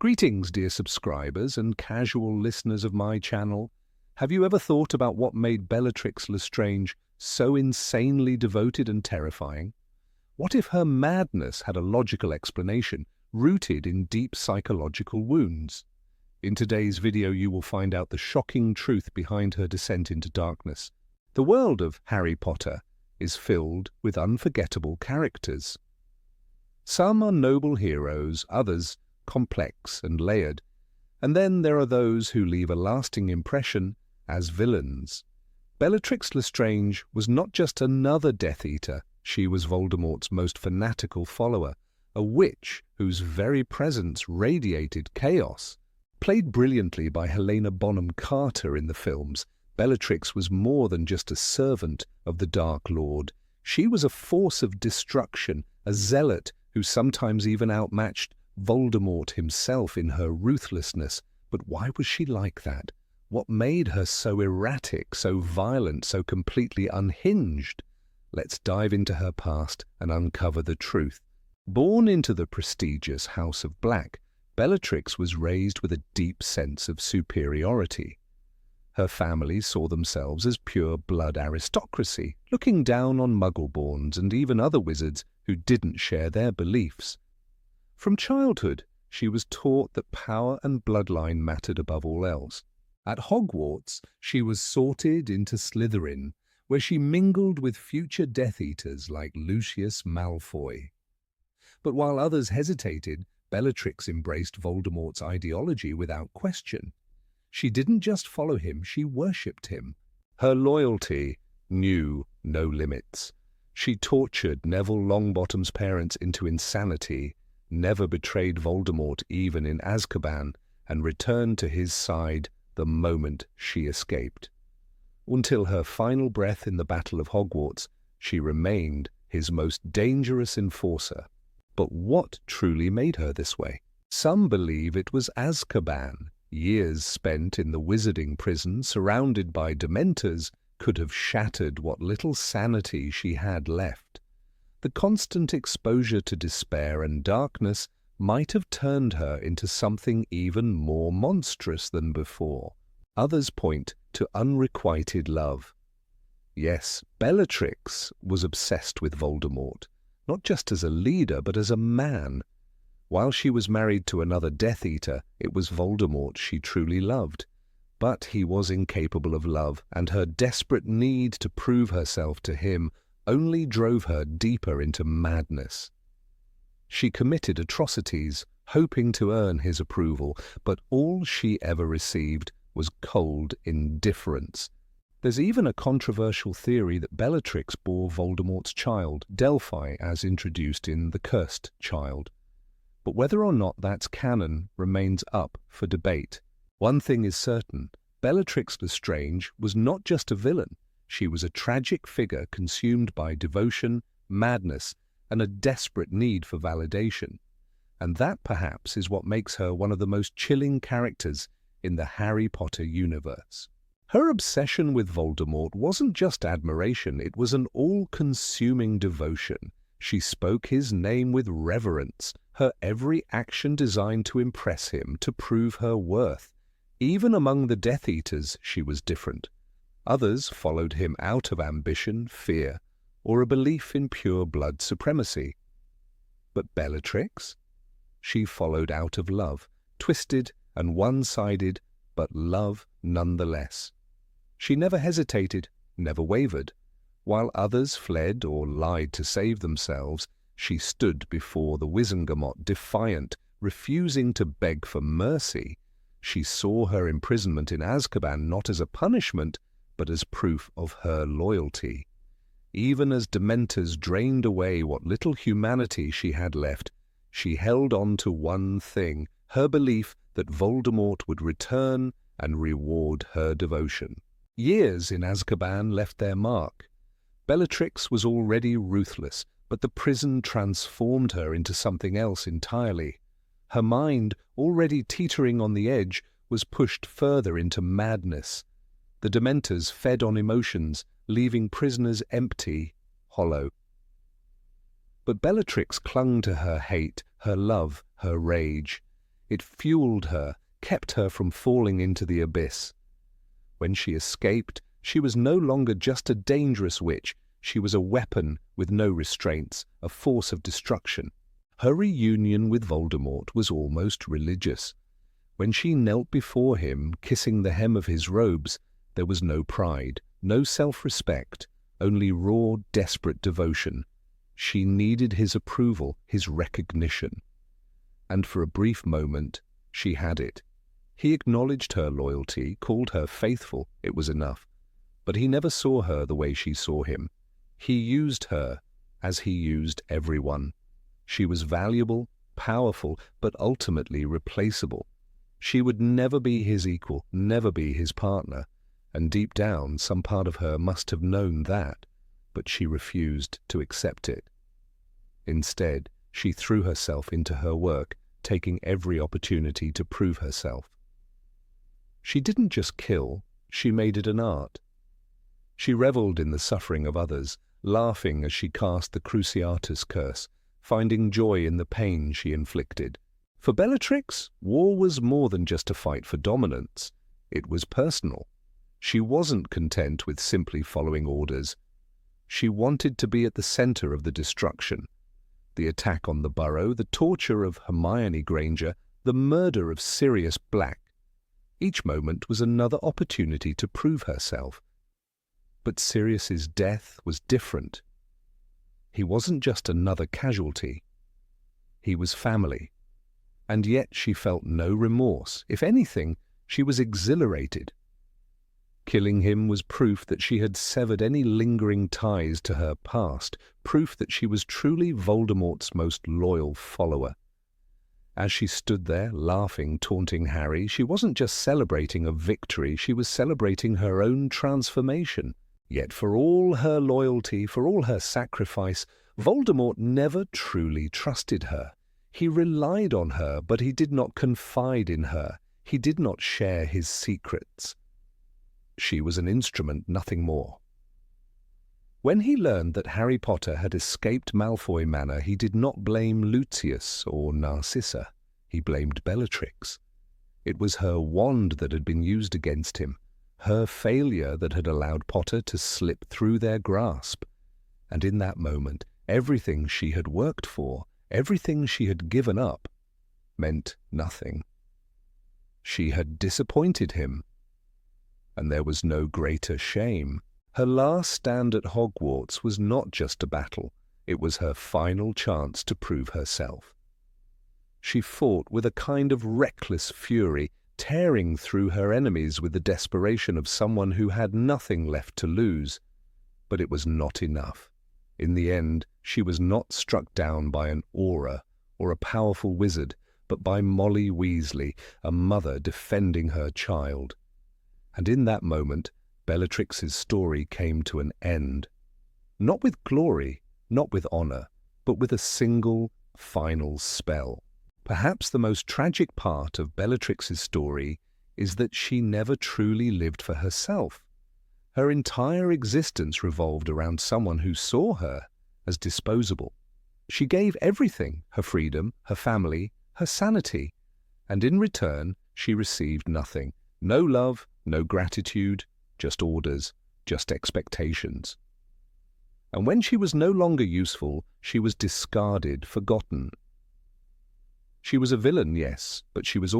Greetings, dear subscribers and casual listeners of my channel. Have you ever thought about what made Bellatrix Lestrange so insanely devoted and terrifying? What if her madness had a logical explanation, rooted in deep psychological wounds? In today's video, you will find out the shocking truth behind her descent into darkness. The world of Harry Potter is filled with unforgettable characters. Some are noble heroes, others complex and layered, and then there are those who leave a lasting impression as villains. Bellatrix Lestrange was not just another Death Eater, she was Voldemort's most fanatical follower, a witch whose very presence radiated chaos. Played brilliantly by Helena Bonham Carter in the films, Bellatrix was more than just a servant of the Dark Lord. She was a force of destruction, a zealot who sometimes even outmatched Voldemort himself in her ruthlessness. But why was she like that? What made her so erratic, so violent, so completely unhinged? Let's dive into her past and uncover the truth. Born into the prestigious House of Black, Bellatrix was raised with a deep sense of superiority. Her family saw themselves as pure-blood aristocracy, looking down on Muggle-borns and even other wizards who didn't share their beliefs. From childhood, she was taught that power and bloodline mattered above all else. At Hogwarts, she was sorted into Slytherin, where she mingled with future Death Eaters like Lucius Malfoy. But while others hesitated, Bellatrix embraced Voldemort's ideology without question. She didn't just follow him, she worshipped him. Her loyalty knew no limits. She tortured Neville Longbottom's parents into insanity, never betrayed Voldemort even in Azkaban, and returned to his side the moment she escaped. Until her final breath in the Battle of Hogwarts, she remained his most dangerous enforcer. But what truly made her this way? Some believe it was Azkaban. Years spent in the wizarding prison surrounded by Dementors could have shattered what little sanity she had left. The constant exposure to despair and darkness might have turned her into something even more monstrous than before. Others point to unrequited love. Yes, Bellatrix was obsessed with Voldemort, not just as a leader, but as a man. While she was married to another Death Eater, it was Voldemort she truly loved. But he was incapable of love, and her desperate need to prove herself to him only drove her deeper into madness. She committed atrocities, hoping to earn his approval, but all she ever received was cold indifference. There's even a controversial theory that Bellatrix bore Voldemort's child, Delphi, as introduced in The Cursed Child. But whether or not that's canon remains up for debate. One thing is certain, Bellatrix Lestrange was not just a villain. She was a tragic figure consumed by devotion, madness, and a desperate need for validation. And that, perhaps, is what makes her one of the most chilling characters in the Harry Potter universe. Her obsession with Voldemort wasn't just admiration, it was an all-consuming devotion. She spoke his name with reverence, her every action designed to impress him, to prove her worth. Even among the Death Eaters, she was different. Others followed him out of ambition, fear, or a belief in pure blood supremacy. But Bellatrix? She followed out of love, twisted and one-sided, but love nonetheless. She never hesitated, never wavered. While others fled or lied to save themselves, she stood before the Wizengamot defiant, refusing to beg for mercy. She saw her imprisonment in Azkaban not as a punishment, but as proof of her loyalty. Even as Dementors drained away what little humanity she had left, she held on to one thing, her belief that Voldemort would return and reward her devotion. Years in Azkaban left their mark. Bellatrix was already ruthless, but the prison transformed her into something else entirely. Her mind, already teetering on the edge, was pushed further into madness. The Dementors fed on emotions, leaving prisoners empty, hollow. But Bellatrix clung to her hate, her love, her rage. It fueled her, kept her from falling into the abyss. When she escaped, she was no longer just a dangerous witch. She was a weapon with no restraints, a force of destruction. Her reunion with Voldemort was almost religious. When she knelt before him, kissing the hem of his robes, there was no pride, no self-respect, only raw, desperate devotion. She needed his approval, his recognition. And for a brief moment, she had it. He acknowledged her loyalty, called her faithful. It was enough. But he never saw her the way she saw him. He used her as he used everyone. She was valuable, powerful, but ultimately replaceable. She would never be his equal, never be his partner. And deep down, some part of her must have known that, but she refused to accept it. Instead, she threw herself into her work, taking every opportunity to prove herself. She didn't just kill, she made it an art. She reveled in the suffering of others, laughing as she cast the Cruciatus curse, finding joy in the pain she inflicted. For Bellatrix, war was more than just a fight for dominance. It was personal. She wasn't content with simply following orders. She wanted to be at the center of the destruction. The attack on the Burrow, the torture of Hermione Granger, the murder of Sirius Black. Each moment was another opportunity to prove herself. But Sirius's death was different. He wasn't just another casualty. He was family. And yet she felt no remorse. If anything, she was exhilarated. Killing him was proof that she had severed any lingering ties to her past, proof that she was truly Voldemort's most loyal follower. As she stood there, laughing, taunting Harry, she wasn't just celebrating a victory, she was celebrating her own transformation. Yet for all her loyalty, for all her sacrifice, Voldemort never truly trusted her. He relied on her, but he did not confide in her. He did not share his secrets. She was an instrument, nothing more. When he learned that Harry Potter had escaped Malfoy Manor, he did not blame Lucius or Narcissa. He blamed Bellatrix. It was her wand that had been used against him, her failure that had allowed Potter to slip through their grasp. And in that moment, everything she had worked for, everything she had given up, meant nothing. She had disappointed him. And there was no greater shame. Her last stand at Hogwarts was not just a battle, it was her final chance to prove herself. She fought with a kind of reckless fury, tearing through her enemies with the desperation of someone who had nothing left to lose. But it was not enough. In the end, she was not struck down by an aura or a powerful wizard, but by Molly Weasley, a mother defending her child. And in that moment, Bellatrix's story came to an end. Not with glory, not with honor, but with a single, final spell. Perhaps the most tragic part of Bellatrix's story is that she never truly lived for herself. Her entire existence revolved around someone who saw her as disposable. She gave everything, her freedom, her family, her sanity, and in return she received nothing. No love, no gratitude, just orders, just expectations. And when she was no longer useful, she was discarded, forgotten. She was a villain, yes, but she was also